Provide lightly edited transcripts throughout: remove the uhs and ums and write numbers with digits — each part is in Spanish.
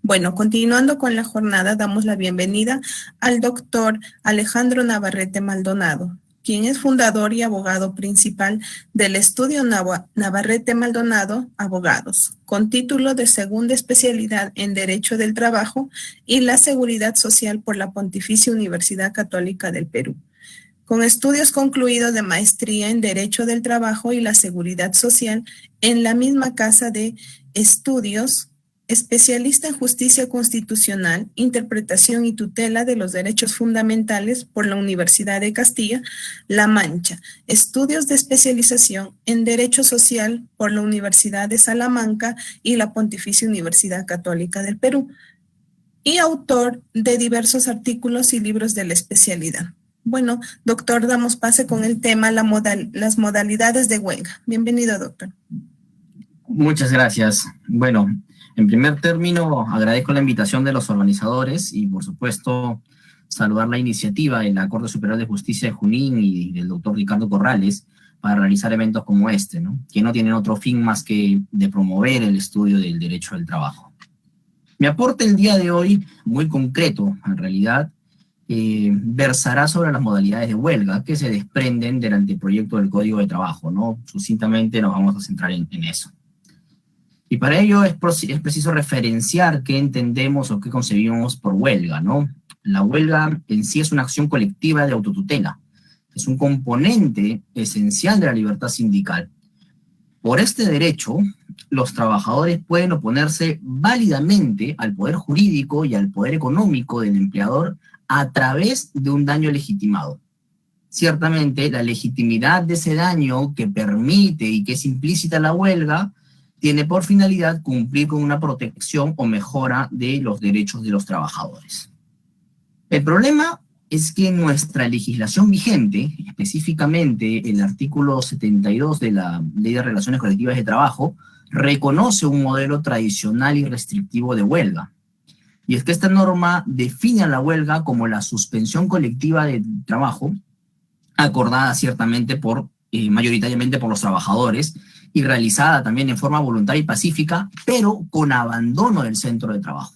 Bueno, continuando con la jornada, damos la bienvenida al doctor Alejandro Navarrete Maldonado, quien es fundador y abogado principal del estudio Navarrete Maldonado Abogados, con título de segunda especialidad en Derecho del Trabajo y la Seguridad Social por la Pontificia Universidad Católica del Perú, con estudios concluidos de maestría en Derecho del Trabajo y la Seguridad Social en la misma casa de estudios, especialista en Justicia Constitucional, Interpretación y Tutela de los Derechos Fundamentales por la Universidad de Castilla-La Mancha, estudios de especialización en Derecho Social por la Universidad de Salamanca y la Pontificia Universidad Católica del Perú, y autor de diversos artículos y libros de la especialidad. Bueno, doctor, damos pase con el tema las modalidades de huelga. Bienvenido, doctor. Muchas gracias. Bueno, en primer término, agradezco la invitación de los organizadores y, por supuesto, saludar la iniciativa de la Corte Superior de Justicia de Junín y del doctor Ricardo Corrales para realizar eventos como este, ¿no? Que no tienen otro fin más que de promover el estudio del derecho del trabajo. Mi aporte el día de hoy, muy concreto, en realidad, versará sobre las modalidades de huelga que se desprenden del anteproyecto del Código de Trabajo, ¿no? Sucintamente nos vamos a centrar en eso. Y para ello es preciso referenciar qué entendemos o qué concebimos por huelga, ¿no? La huelga en sí es una acción colectiva de autotutela. Es un componente esencial de la libertad sindical. Por este derecho, los trabajadores pueden oponerse válidamente al poder jurídico y al poder económico del empleador a través de un daño legitimado. Ciertamente, la legitimidad de ese daño que permite y que es implícita la huelga tiene por finalidad cumplir con una protección o mejora de los derechos de los trabajadores. El problema es que nuestra legislación vigente, específicamente el artículo 72 de la Ley de Relaciones Colectivas de Trabajo, reconoce un modelo tradicional y restrictivo de huelga. Y es que esta norma define a la huelga como la suspensión colectiva de trabajo, acordada ciertamente mayoritariamente por los trabajadores, y realizada también en forma voluntaria y pacífica, pero con abandono del centro de trabajo.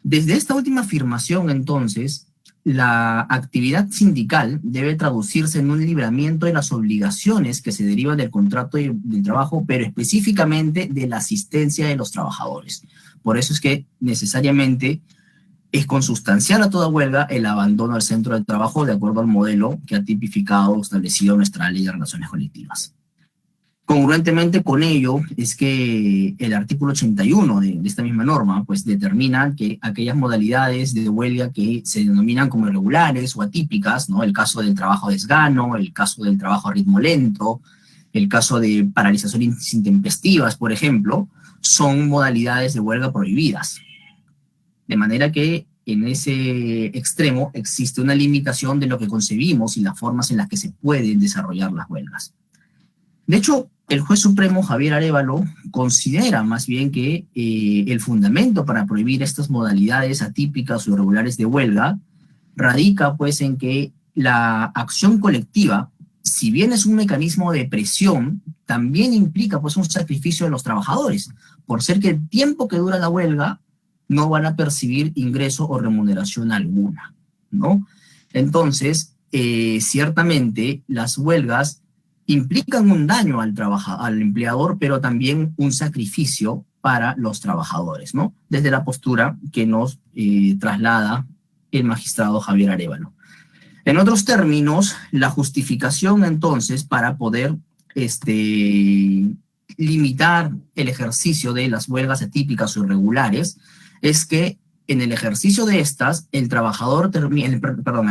Desde esta última afirmación, entonces, la actividad sindical debe traducirse en un libramiento de las obligaciones que se derivan del contrato del trabajo, pero específicamente de la asistencia de los trabajadores. Por eso es que necesariamente es consustancial a toda huelga el abandono del centro de trabajo de acuerdo al modelo que ha tipificado o establecido nuestra Ley de Relaciones Colectivas. Congruentemente con ello es que el artículo 81 de esta misma norma pues determina que aquellas modalidades de huelga que se denominan como irregulares o atípicas, ¿no? El caso del trabajo a desgano, el caso del trabajo a ritmo lento, el caso de paralizaciones intempestivas, por ejemplo, son modalidades de huelga prohibidas. De manera que en ese extremo existe una limitación de lo que concebimos y las formas en las que se pueden desarrollar las huelgas. De hecho, el juez supremo Javier Arévalo considera más bien que el fundamento para prohibir estas modalidades atípicas o irregulares de huelga radica pues en que la acción colectiva, si bien es un mecanismo de presión, también implica pues un sacrificio de los trabajadores, por ser que el tiempo que dura la huelga no van a percibir ingreso o remuneración alguna, ¿no? Entonces, ciertamente las huelgas implican un daño al empleador, pero también un sacrificio para los trabajadores, ¿no? Desde la postura que nos traslada el magistrado Javier Arévalo. En otros términos, la justificación entonces para poder limitar el ejercicio de las huelgas atípicas o irregulares es que en el ejercicio de estas, el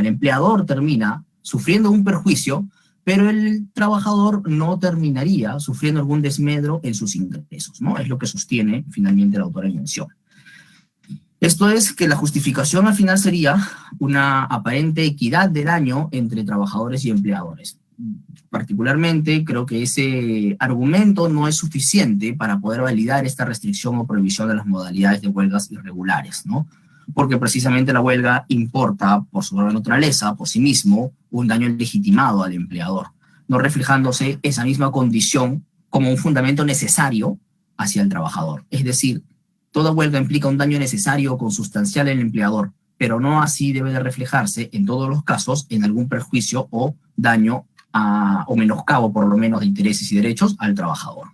empleador termina sufriendo un perjuicio, pero el trabajador no terminaría sufriendo algún desmedro en sus ingresos, ¿no? Es lo que sostiene finalmente la autora en mención. Esto es que la justificación al final sería una aparente equidad de daño entre trabajadores y empleadores. Particularmente, creo que ese argumento no es suficiente para poder validar esta restricción o prohibición de las modalidades de huelgas irregulares, ¿no? Porque precisamente la huelga importa, por su naturaleza, por sí mismo, un daño legitimado al empleador, no reflejándose esa misma condición como un fundamento necesario hacia el trabajador. Es decir, Toda huelga implica un daño necesario o consustancial en el empleador, pero no así debe de reflejarse en todos los casos en algún perjuicio o daño o menoscabo, por lo menos, de intereses y derechos al trabajador.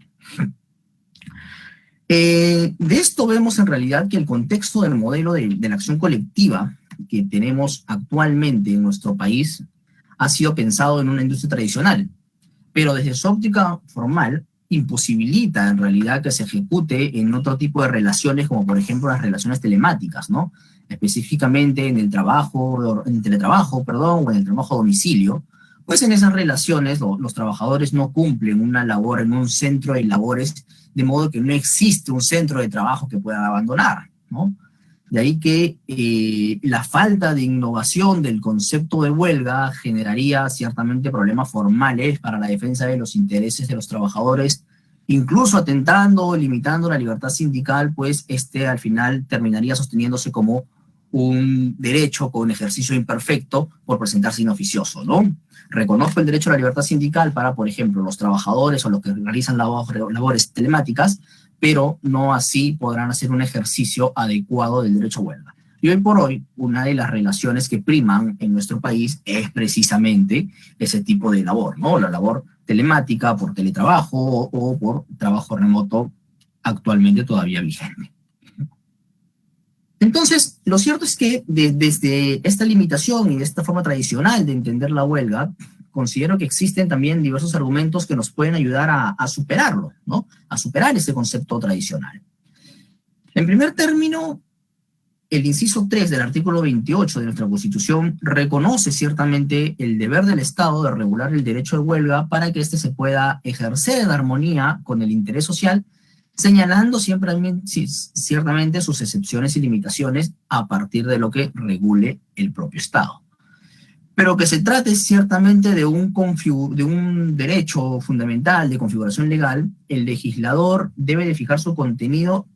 De esto vemos en realidad que el contexto del modelo de la acción colectiva que tenemos actualmente en nuestro país ha sido pensado en una industria tradicional, pero desde su óptica formal imposibilita en realidad que se ejecute en otro tipo de relaciones, como por ejemplo las relaciones telemáticas, ¿no? Específicamente en el trabajo, en el teletrabajo, perdón, o en el trabajo a domicilio, pues en esas relaciones los trabajadores no cumplen una labor en un centro de labores, de modo que no existe un centro de trabajo que puedan abandonar, ¿no? De ahí que la falta de innovación del concepto de huelga generaría ciertamente problemas formales para la defensa de los intereses de los trabajadores, incluso atentando o limitando la libertad sindical, pues al final terminaría sosteniéndose como un derecho con ejercicio imperfecto por presentarse inoficioso, ¿no? Reconozco el derecho a la libertad sindical para, por ejemplo, los trabajadores o los que realizan labores telemáticas, pero no así podrán hacer un ejercicio adecuado del derecho a huelga. Y hoy por hoy, una de las relaciones que priman en nuestro país es precisamente ese tipo de labor, ¿no? La labor telemática por teletrabajo o por trabajo remoto actualmente todavía vigente. Entonces, lo cierto es que desde esta limitación y de esta forma tradicional de entender la huelga, considero que existen también diversos argumentos que nos pueden ayudar a superarlo, ¿no? A superar ese concepto tradicional. En primer término, el inciso 3 del artículo 28 de nuestra Constitución reconoce ciertamente el deber del Estado de regular el derecho de huelga para que éste se pueda ejercer en armonía con el interés social, señalando ciertamente sus excepciones y limitaciones a partir de lo que regule el propio Estado. Pero que se trate ciertamente de un derecho fundamental de configuración legal, el legislador debe de fijar su contenido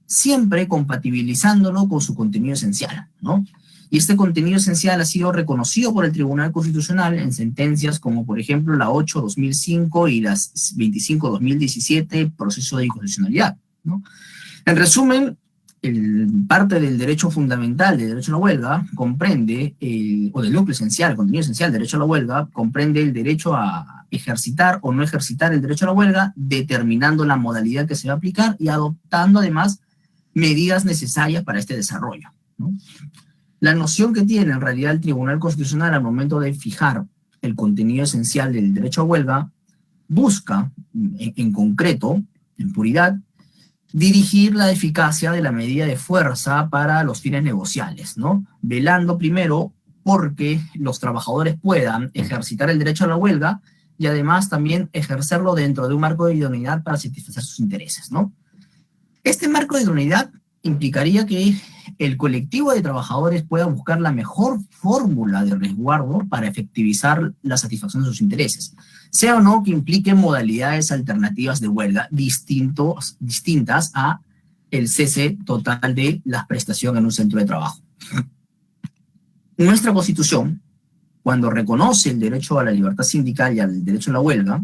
siempre compatibilizándolo con su contenido esencial, ¿no? Y este contenido esencial ha sido reconocido por el Tribunal Constitucional en sentencias como, por ejemplo, la 8/2005 y las 25/2017, proceso de inconstitucionalidad, ¿no? En resumen, parte del derecho fundamental del derecho a la huelga comprende, o del núcleo esencial, el contenido esencial del derecho a la huelga, comprende el derecho a ejercitar o no ejercitar el derecho a la huelga, determinando la modalidad que se va a aplicar y adoptando además medidas necesarias para este desarrollo, ¿no? La noción que tiene en realidad el Tribunal Constitucional al momento de fijar el contenido esencial del derecho a huelga busca, en concreto, en puridad, dirigir la eficacia de la medida de fuerza para los fines negociales, ¿no? Velando primero porque los trabajadores puedan ejercitar el derecho a la huelga y además también ejercerlo dentro de un marco de idoneidad para satisfacer sus intereses, ¿no? Este marco de idoneidad implicaría que el colectivo de trabajadores pueda buscar la mejor fórmula de resguardo para efectivizar la satisfacción de sus intereses, sea o no que implique modalidades alternativas de huelga distintas a el cese total de la prestación en un centro de trabajo. Nuestra Constitución, cuando reconoce el derecho a la libertad sindical y al derecho a la huelga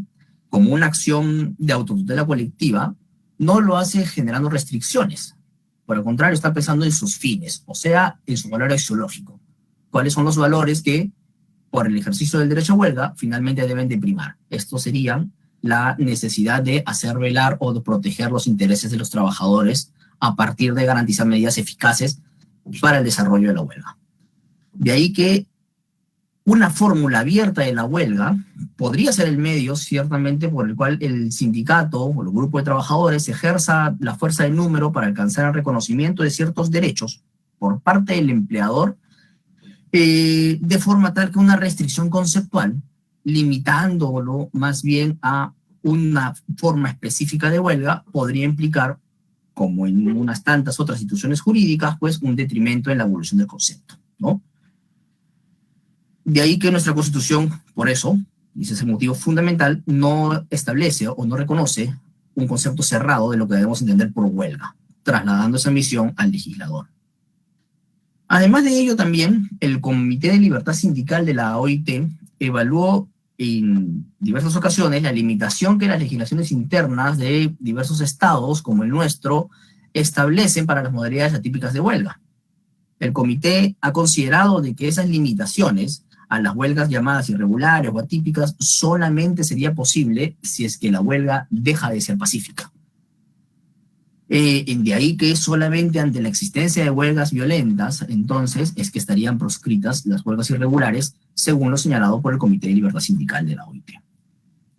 como una acción de autotutela colectiva, no lo hace generando restricciones. Por el contrario, está pensando en sus fines, o sea, en su valor axiológico. ¿Cuáles son los valores que, por el ejercicio del derecho a huelga, finalmente deben de primar? Estos serían la necesidad de hacer velar o de proteger los intereses de los trabajadores a partir de garantizar medidas eficaces para el desarrollo de la huelga. De ahí que una fórmula abierta de la huelga podría ser el medio, ciertamente, por el cual el sindicato o el grupo de trabajadores ejerza la fuerza de número para alcanzar el reconocimiento de ciertos derechos por parte del empleador, de forma tal que una restricción conceptual, limitándolo más bien a una forma específica de huelga, podría implicar, como en unas tantas otras instituciones jurídicas, pues un detrimento en la evolución del concepto, ¿no? De ahí que nuestra Constitución, por eso, y ese es el motivo fundamental, no establece o no reconoce un concepto cerrado de lo que debemos entender por huelga, trasladando esa misión al legislador. Además de ello también, el Comité de Libertad Sindical de la OIT evaluó en diversas ocasiones la limitación que las legislaciones internas de diversos estados, como el nuestro, establecen para las modalidades atípicas de huelga. El comité ha considerado de que esas limitaciones a las huelgas llamadas irregulares o atípicas solamente sería posible si es que la huelga deja de ser pacífica. De ahí que solamente ante la existencia de huelgas violentas, entonces, es que estarían proscritas las huelgas irregulares, según lo señalado por el Comité de Libertad Sindical de la OIT.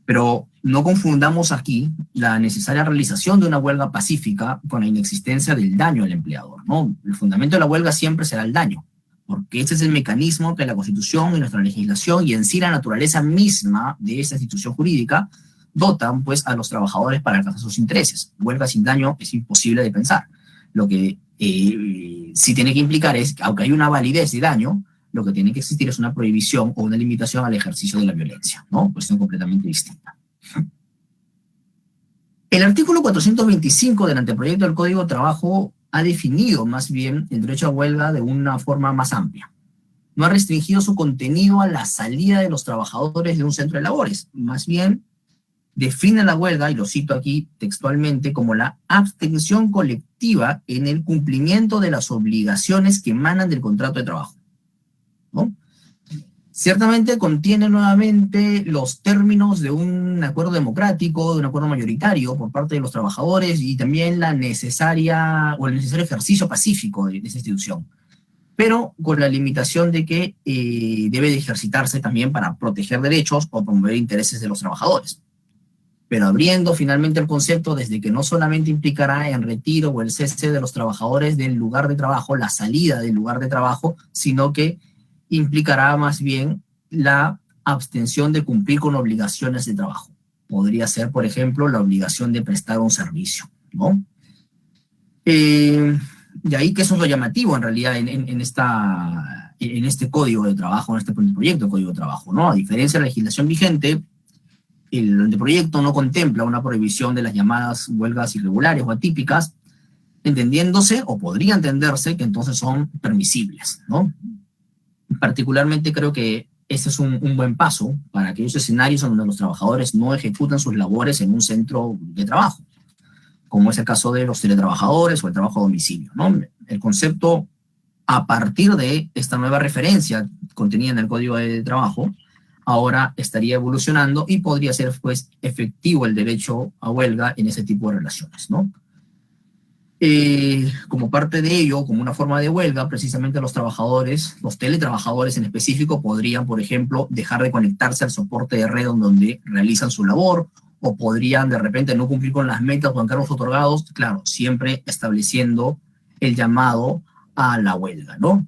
Pero no confundamos aquí la necesaria realización de una huelga pacífica con la inexistencia del daño al empleador, ¿no? El fundamento de la huelga siempre será el daño, porque ese es el mecanismo que la Constitución y nuestra legislación y en sí la naturaleza misma de esta institución jurídica dotan pues a los trabajadores para alcanzar sus intereses. Huelga sin daño es imposible de pensar. Lo que sí tiene que implicar es que, aunque hay una validez de daño, lo que tiene que existir es una prohibición o una limitación al ejercicio de la violencia, ¿no? Cuestión completamente distinta. El artículo 425 del anteproyecto del Código de Trabajo ha definido más bien el derecho a huelga de una forma más amplia. No ha restringido su contenido a la salida de los trabajadores de un centro de labores, más bien define la huelga, y lo cito aquí textualmente, como la abstención colectiva en el cumplimiento de las obligaciones que emanan del contrato de trabajo, ¿no? Ciertamente contiene nuevamente los términos de un acuerdo democrático, de un acuerdo mayoritario por parte de los trabajadores y también el necesario ejercicio pacífico de esa institución, pero con la limitación de que debe de ejercitarse también para proteger derechos o promover intereses de los trabajadores. Pero abriendo finalmente el concepto desde que no solamente implicará el retiro o el cese de los trabajadores del lugar de trabajo, la salida del lugar de trabajo, sino que implicará más bien la abstención de cumplir con obligaciones de trabajo. Podría ser, por ejemplo, la obligación de prestar un servicio, ¿no? De ahí que eso es lo llamativo en realidad en este código de trabajo, en este proyecto de código de trabajo, ¿no? A diferencia de la legislación vigente, el anteproyecto no contempla una prohibición de las llamadas huelgas irregulares o atípicas, entendiéndose, o podría entenderse, que entonces son permisibles, ¿no? Particularmente creo que este es un buen paso para aquellos escenarios donde los trabajadores no ejecutan sus labores en un centro de trabajo, como es el caso de los teletrabajadores o el trabajo a domicilio, ¿no? El concepto, a partir de esta nueva referencia contenida en el Código de Trabajo, ahora estaría evolucionando y podría ser pues efectivo el derecho a huelga en ese tipo de relaciones, ¿no? Como parte de ello, como una forma de huelga, precisamente los trabajadores, los teletrabajadores en específico, podrían, por ejemplo, dejar de conectarse al soporte de red donde realizan su labor, o podrían de repente no cumplir con las metas o encargos otorgados, claro, siempre estableciendo el llamado a la huelga, ¿no?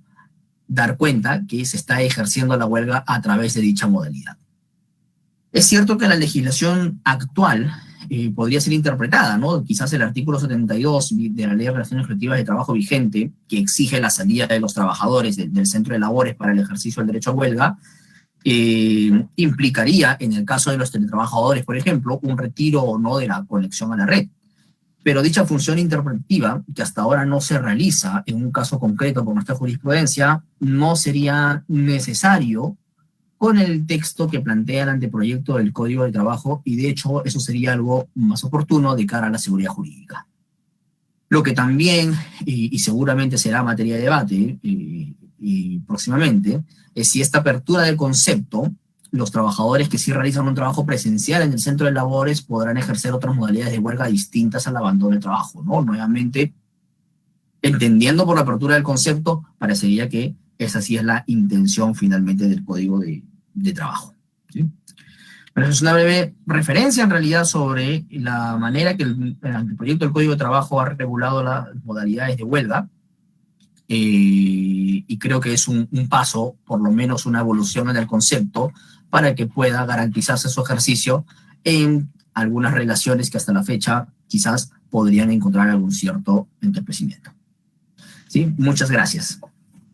Dar cuenta que se está ejerciendo la huelga a través de dicha modalidad. Es cierto que la legislación actual podría ser interpretada, ¿no? Quizás el artículo 72 de la Ley de Relaciones Colectivas de Trabajo vigente, que exige la salida de los trabajadores del centro de labores para el ejercicio del derecho a huelga, implicaría, en el caso de los teletrabajadores, por ejemplo, un retiro o no de la conexión a la red. Pero dicha función interpretativa, que hasta ahora no se realiza en un caso concreto por nuestra jurisprudencia, no sería necesario con el texto que plantea el anteproyecto del Código de Trabajo, y de hecho eso sería algo más oportuno de cara a la seguridad jurídica. Lo que también, y seguramente será materia de debate y próximamente, es si esta apertura del concepto, los trabajadores que sí realizan un trabajo presencial en el centro de labores podrán ejercer otras modalidades de huelga distintas al abandono del trabajo, ¿no? Nuevamente, entendiendo por la apertura del concepto, parecería que esa sí es la intención finalmente del Código de Trabajo, ¿sí? Pero eso es una breve referencia en realidad sobre la manera que el anteproyecto del Código de Trabajo ha regulado las modalidades de huelga, y creo que es un paso, por lo menos una evolución en el concepto, para que pueda garantizarse su ejercicio en algunas relaciones que hasta la fecha quizás podrían encontrar algún cierto entorpecimiento. ¿Sí? Muchas gracias.